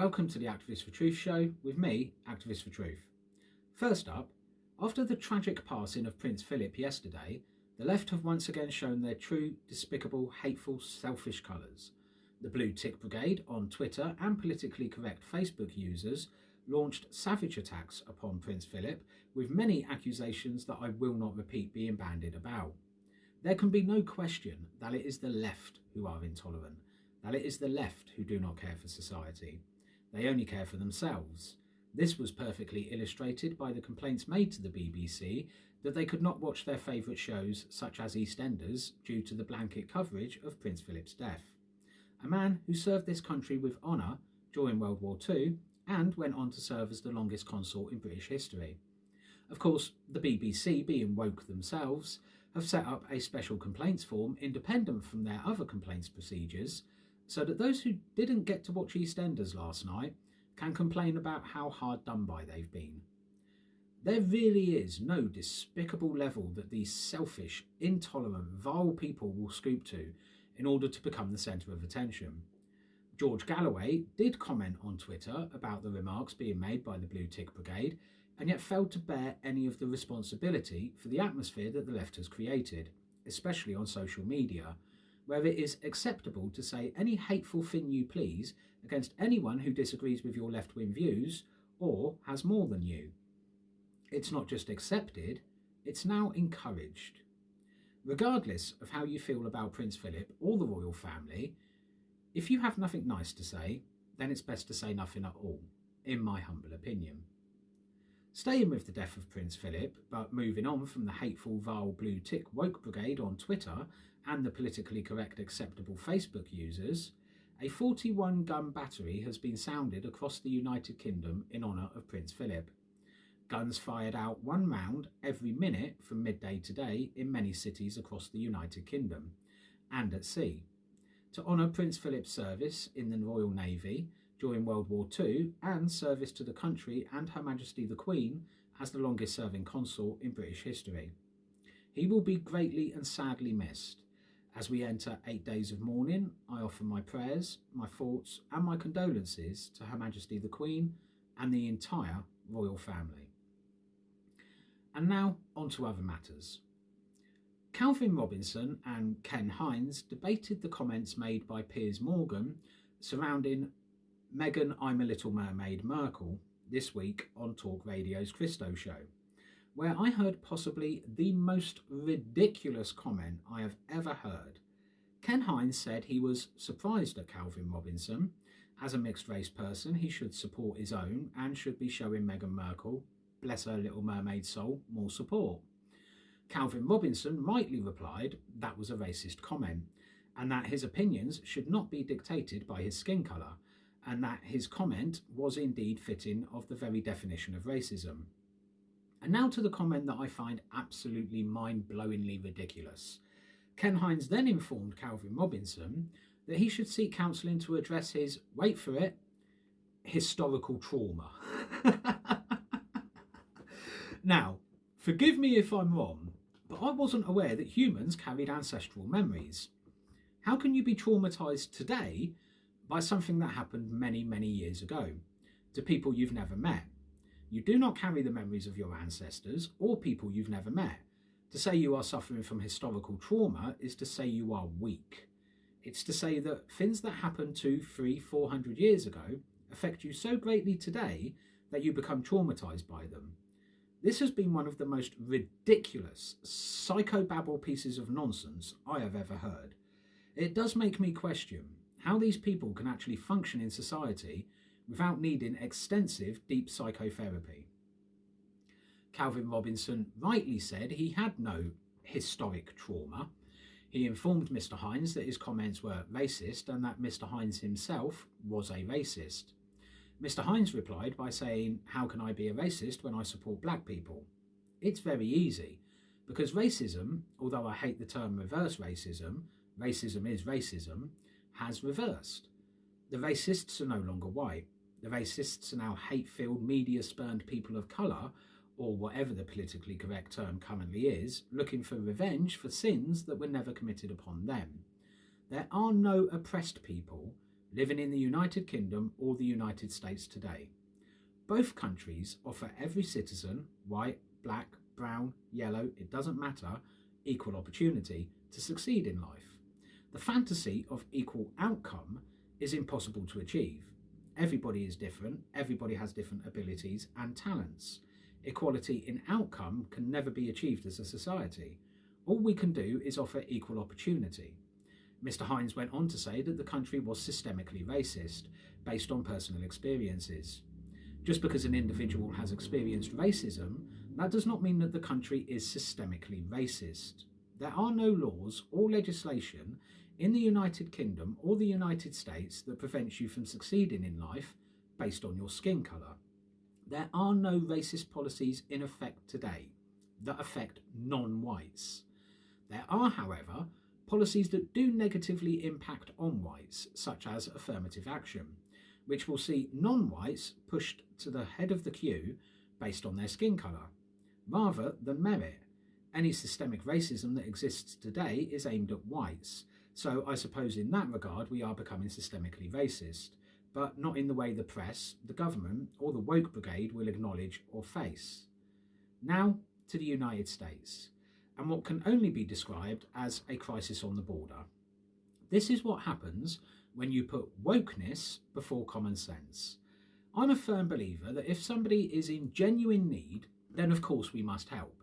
Welcome to the Activists for Truth show with me, Activist for Truth. First up, after the tragic passing of Prince Philip yesterday, the left have once again shown their true, despicable, hateful, selfish colours. The Blue Tick Brigade on Twitter and politically correct Facebook users launched savage attacks upon Prince Philip, with many accusations that I will not repeat being bandied about. There can be no question that it is the left who are intolerant, that it is the left who do not care for society. They only care for themselves. This was perfectly illustrated by the complaints made to the BBC that they could not watch their favourite shows such as EastEnders due to the blanket coverage of Prince Philip's death. A man who served this country with honour during World War II and went on to serve as the longest consort in British history. Of course, the BBC, being woke themselves, have set up a special complaints form independent from their other complaints procedures, so that those who didn't get to watch EastEnders last night can complain about how hard done by they've been. There really is no despicable level that these selfish, intolerant, vile people will stoop to in order to become the centre of attention. George Galloway did comment on Twitter about the remarks being made by the Blue Tick Brigade, and yet failed to bear any of the responsibility for the atmosphere that the left has created, especially on social media, where it is acceptable to say any hateful thing you please against anyone who disagrees with your left-wing views or has more than you. It's not just accepted, it's now encouraged. Regardless of how you feel about Prince Philip or the royal family, if you have nothing nice to say, then it's best to say nothing at all, in my humble opinion. Staying with the death of Prince Philip, but moving on from the hateful, vile Blue Tick Woke Brigade on Twitter and the politically correct acceptable Facebook users, a 41-gun battery has been sounded across the United Kingdom in honour of Prince Philip. Guns fired out 1 round every minute from midday today in many cities across the United Kingdom, and at sea, to honour Prince Philip's service in the Royal Navy during World War II and service to the country and Her Majesty the Queen as the longest serving consort in British history. He will be greatly and sadly missed. As we enter 8 days of mourning, I offer my prayers, my thoughts and my condolences to Her Majesty the Queen and the entire royal family. And now on to other matters. Calvin Robinson and Ken Hinds debated the comments made by Piers Morgan surrounding Meghan I'm a Little Mermaid Markle this week on Talk Radio's Christo show, where I heard possibly the most ridiculous comment I have ever heard. Ken Hinds said he was surprised at Calvin Robinson. As a mixed race person, he should support his own and should be showing Meghan Markle, bless her little mermaid soul, more support. Calvin Robinson rightly replied that was a racist comment, and that his opinions should not be dictated by his skin colour, and that his comment was indeed fitting of the very definition of racism. And now to the comment that I find absolutely mind-blowingly ridiculous. Ken Hinds then informed Calvin Robinson that he should seek counselling to address his, wait for it, historical trauma. Now, forgive me if I'm wrong, but I wasn't aware that humans carried ancestral memories. How can you be traumatised today by something that happened many, many years ago, to people you've never met? You do not carry the memories of your ancestors or people you've never met. To say you are suffering from historical trauma is to say you are weak. It's to say that things that happened 200, 300, 400 years ago affect you so greatly today that you become traumatised by them. This has been one of the most ridiculous, psychobabble pieces of nonsense I have ever heard. It does make me question how these people can actually function in society without needing extensive deep psychotherapy. Calvin Robinson rightly said he had no historic trauma. He informed Mr. Hinds that his comments were racist and that Mr. Hinds himself was a racist. Mr. Hinds replied by saying, how can I be a racist when I support black people? It's very easy, because racism, although I hate the term reverse racism, racism is racism, has reversed. The racists are no longer white. The racists are now hate-filled, media-spurned people of colour, or whatever the politically correct term currently is, looking for revenge for sins that were never committed upon them. There are no oppressed people, living in the United Kingdom or the United States today. Both countries offer every citizen, white, black, brown, yellow, it doesn't matter, equal opportunity to succeed in life. The fantasy of equal outcome is impossible to achieve. Everybody is different, everybody has different abilities and talents. Equality in outcome can never be achieved as a society. All we can do is offer equal opportunity. Mr. Hines went on to say that the country was systemically racist, based on personal experiences. Just because an individual has experienced racism, that does not mean that the country is systemically racist. There are no laws or legislation in the United Kingdom or the United States that prevents you from succeeding in life based on your skin colour. There are no racist policies in effect today that affect non-whites. There are, however, policies that do negatively impact on whites, such as affirmative action, which will see non-whites pushed to the head of the queue based on their skin colour, rather than merit. Any systemic racism that exists today is aimed at whites, so I suppose in that regard we are becoming systemically racist, but not in the way the press, the government or the woke brigade will acknowledge or face. Now to the United States, and what can only be described as a crisis on the border. This is what happens when you put wokeness before common sense. I'm a firm believer that if somebody is in genuine need, then of course we must help.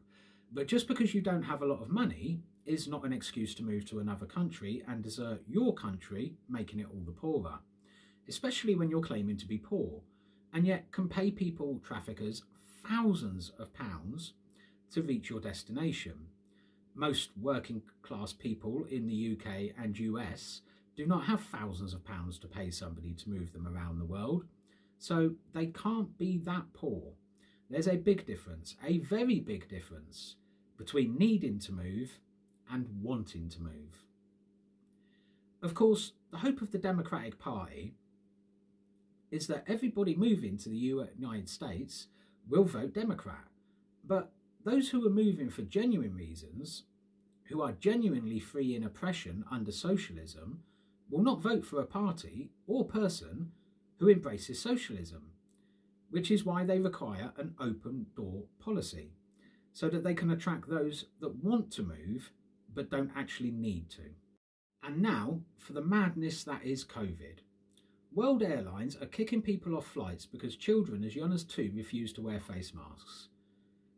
But just because you don't have a lot of money is not an excuse to move to another country and desert your country, making it all the poorer, especially when you're claiming to be poor, and yet can pay people traffickers thousands of pounds to reach your destination. Most working class people in the UK and US do not have thousands of pounds to pay somebody to move them around the world, so they can't be that poor. There's a big difference, a very big difference, between needing to move and wanting to move. Of course, the hope of the Democratic Party is that everybody moving to the United States will vote Democrat, but those who are moving for genuine reasons, who are genuinely free in oppression under socialism, will not vote for a party or person who embraces socialism, which is why they require an open door policy, so that they can attract those that want to move but don't actually need to. And now for the madness that is COVID. World Airlines are kicking people off flights because children as young as 2 refuse to wear face masks.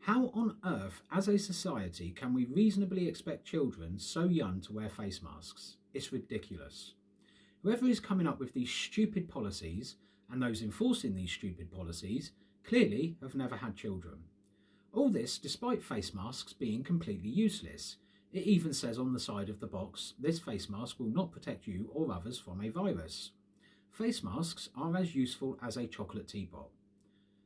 How on earth, as a society, can we reasonably expect children so young to wear face masks? It's ridiculous. Whoever is coming up with these stupid policies and those enforcing these stupid policies clearly have never had children. All this despite face masks being completely useless. It even says on the side of the box, this face mask will not protect you or others from a virus. Face masks are as useful as a chocolate teapot.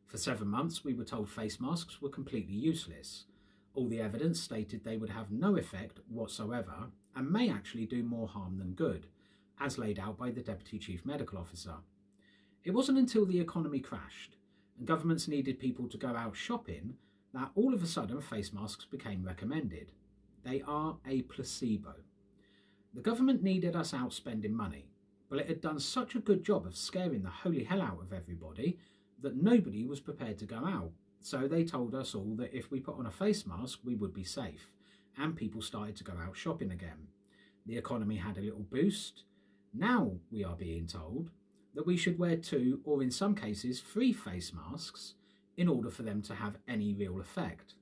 For 7 months we were told face masks were completely useless. All the evidence stated they would have no effect whatsoever and may actually do more harm than good, as laid out by the Deputy Chief Medical Officer. It wasn't until the economy crashed and governments needed people to go out shopping that all of a sudden face masks became recommended. They are a placebo. The government needed us out spending money, but it had done such a good job of scaring the holy hell out of everybody that nobody was prepared to go out. So they told us all that if we put on a face mask, we would be safe, and people started to go out shopping again. The economy had a little boost. Now we are being told that we should wear 2, or in some cases 3 face masks in order for them to have any real effect.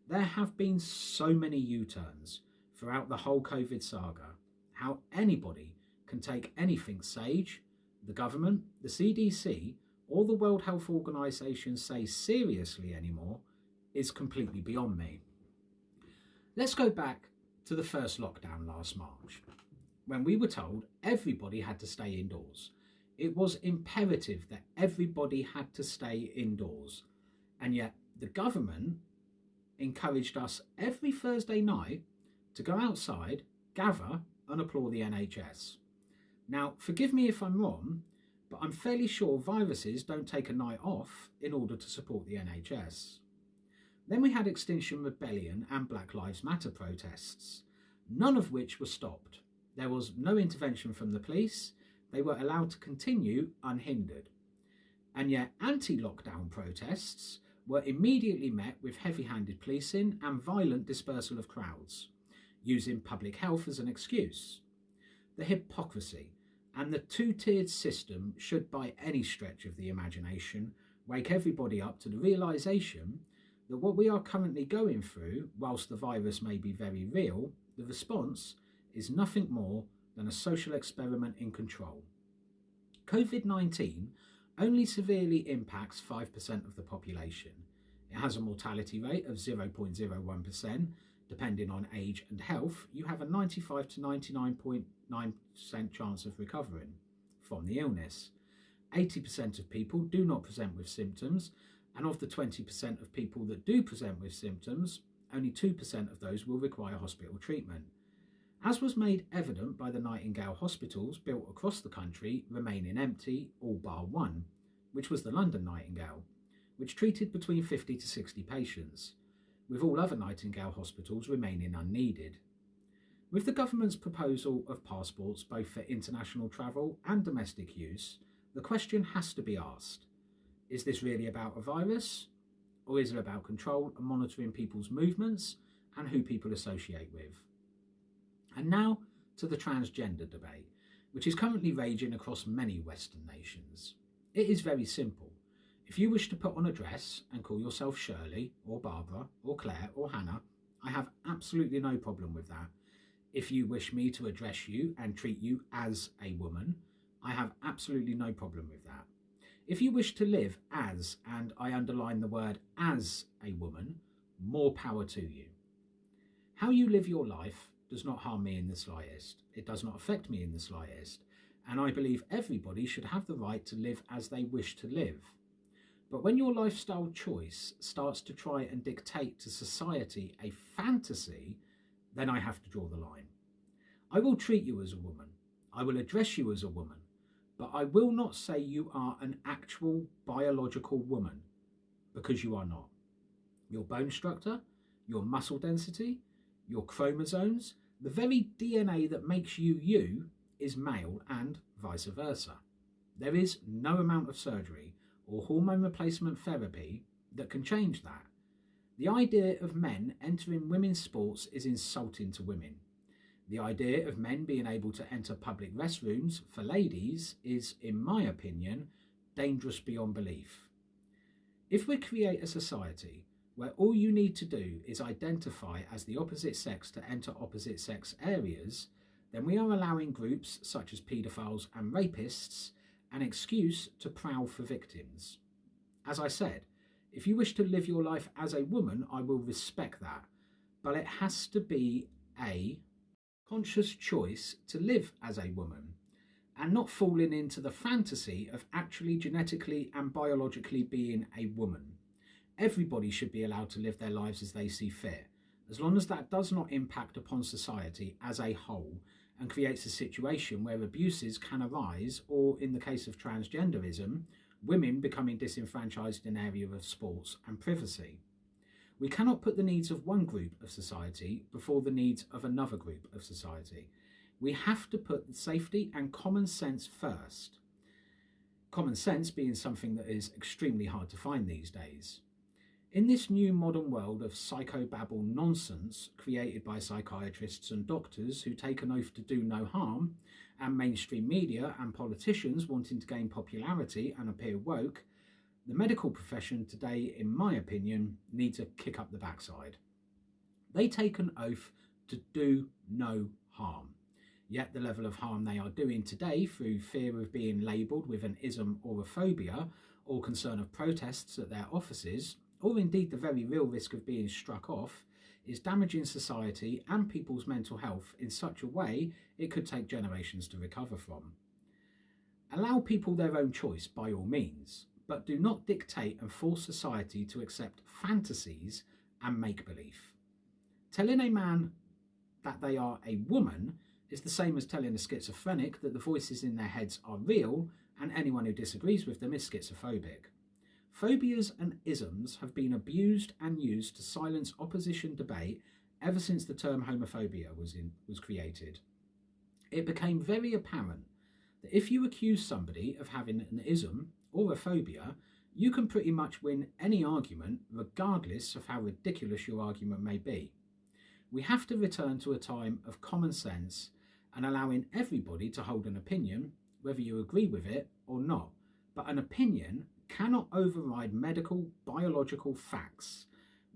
There have been so many U-turns throughout the whole COVID saga. How anybody can take anything Sage, the government, the CDC, or the World Health Organization say seriously anymore is completely beyond me. Let's go back to the first lockdown last March, when we were told everybody had to stay indoors. It was imperative that everybody had to stay indoors, and yet the government encouraged us every Thursday night to go outside, gather and applaud the NHS. Now, forgive me if I'm wrong, but I'm fairly sure viruses don't take a night off in order to support the NHS. Then we had Extinction Rebellion and Black Lives Matter protests, none of which were stopped. There was no intervention from the police, they were allowed to continue unhindered. And yet anti-lockdown protests were immediately met with heavy-handed policing and violent dispersal of crowds, using public health as an excuse. The hypocrisy and the two-tiered system should, by any stretch of the imagination, wake everybody up to the realisation that what we are currently going through, whilst the virus may be very real, the response is nothing more than a social experiment in control. COVID-19 only severely impacts 5% of the population. It has a mortality rate of 0.01%. Depending on age and health, you have a 95 to 99.9% chance of recovering from the illness. 80% of people do not present with symptoms, and of the 20% of people that do present with symptoms, only 2% of those will require hospital treatment. As was made evident by the Nightingale hospitals built across the country remaining empty, all bar one, which was the London Nightingale, which treated between 50 to 60 patients, with all other Nightingale hospitals remaining unneeded. With the government's proposal of passports both for international travel and domestic use, the question has to be asked: is this really about a virus, or is it about control and monitoring people's movements and who people associate with? And now to the transgender debate, which is currently raging across many Western nations. It is very simple. If you wish to put on a dress and call yourself Shirley or Barbara or Claire or Hannah, I have absolutely no problem with that. If you wish me to address you and treat you as a woman, I have absolutely no problem with that. If you wish to live as, and I underline the word as, a woman, more power to you. How you live your life does not harm me in the slightest. It does not affect me in the slightest. And I believe everybody should have the right to live as they wish to live. But when your lifestyle choice starts to try and dictate to society a fantasy, then I have to draw the line. I will treat you as a woman. I will address you as a woman. But I will not say you are an actual biological woman, because you are not. Your bone structure, your muscle density, your chromosomes, the very DNA that makes you you is male, and vice versa. There is no amount of surgery or hormone replacement therapy that can change that. The idea of men entering women's sports is insulting to women. The idea of men being able to enter public restrooms for ladies is, in my opinion, dangerous beyond belief. If we create a society where all you need to do is identify as the opposite sex to enter opposite sex areas, then we are allowing groups such as paedophiles and rapists an excuse to prowl for victims. As I said, if you wish to live your life as a woman, I will respect that, but it has to be a conscious choice to live as a woman, and not falling into the fantasy of actually genetically and biologically being a woman. Everybody should be allowed to live their lives as they see fit, as long as that does not impact upon society as a whole and creates a situation where abuses can arise, or in the case of transgenderism, women becoming disenfranchised in the area of sports and privacy. We cannot put the needs of one group of society before the needs of another group of society. We have to put safety and common sense first. Common sense being something that is extremely hard to find these days. In this new modern world of psychobabble nonsense created by psychiatrists and doctors who take an oath to do no harm, and mainstream media and politicians wanting to gain popularity and appear woke, the medical profession today, in my opinion, needs a kick up the backside. They take an oath to do no harm, yet the level of harm they are doing today through fear of being labelled with an ism or a phobia, or concern of protests at their offices, or indeed the very real risk of being struck off, is damaging society and people's mental health in such a way it could take generations to recover from. Allow people their own choice by all means, but do not dictate and force society to accept fantasies and make-believe. Telling a man that they are a woman is the same as telling a schizophrenic that the voices in their heads are real and anyone who disagrees with them is schizophobic. Phobias and isms have been abused and used to silence opposition debate ever since the term homophobia was created. It became very apparent that if you accuse somebody of having an ism or a phobia, you can pretty much win any argument regardless of how ridiculous your argument may be. We have to return to a time of common sense and allowing everybody to hold an opinion, whether you agree with it or not. But an opinion cannot override medical, biological facts.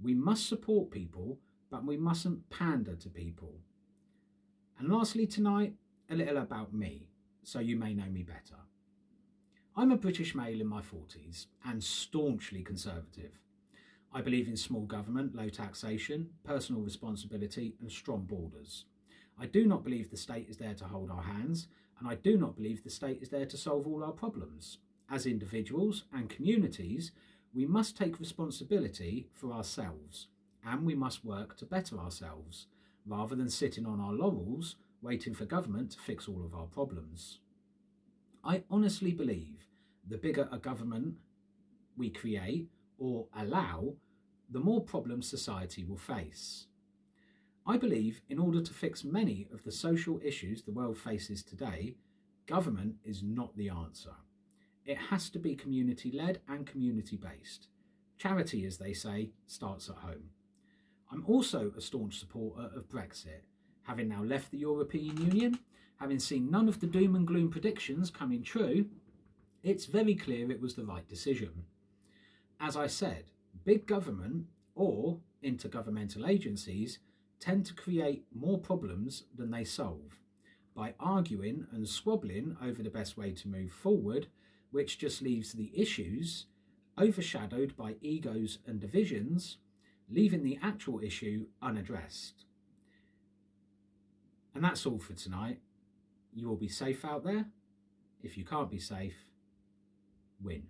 We must support people, but we mustn't pander to people. And lastly tonight, a little about me, so you may know me better. I'm a British male in my 40s and staunchly conservative. I believe in small government, low taxation, personal responsibility and strong borders. I do not believe the state is there to hold our hands, and I do not believe the state is there to solve all our problems. As individuals and communities, we must take responsibility for ourselves, and we must work to better ourselves, rather than sitting on our laurels waiting for government to fix all of our problems. I honestly believe the bigger a government we create or allow, the more problems society will face. I believe in order to fix many of the social issues the world faces today, government is not the answer. It has to be community-led and community-based. Charity, as they say, starts at home. I'm also a staunch supporter of Brexit. Having now left the European Union, having seen none of the doom and gloom predictions coming true, it's very clear it was the right decision. As I said, big government or intergovernmental agencies tend to create more problems than they solve by arguing and squabbling over the best way to move forward, which just leaves the issues overshadowed by egos and divisions, leaving the actual issue unaddressed. And that's all for tonight. You will be safe out there. If you can't be safe, win.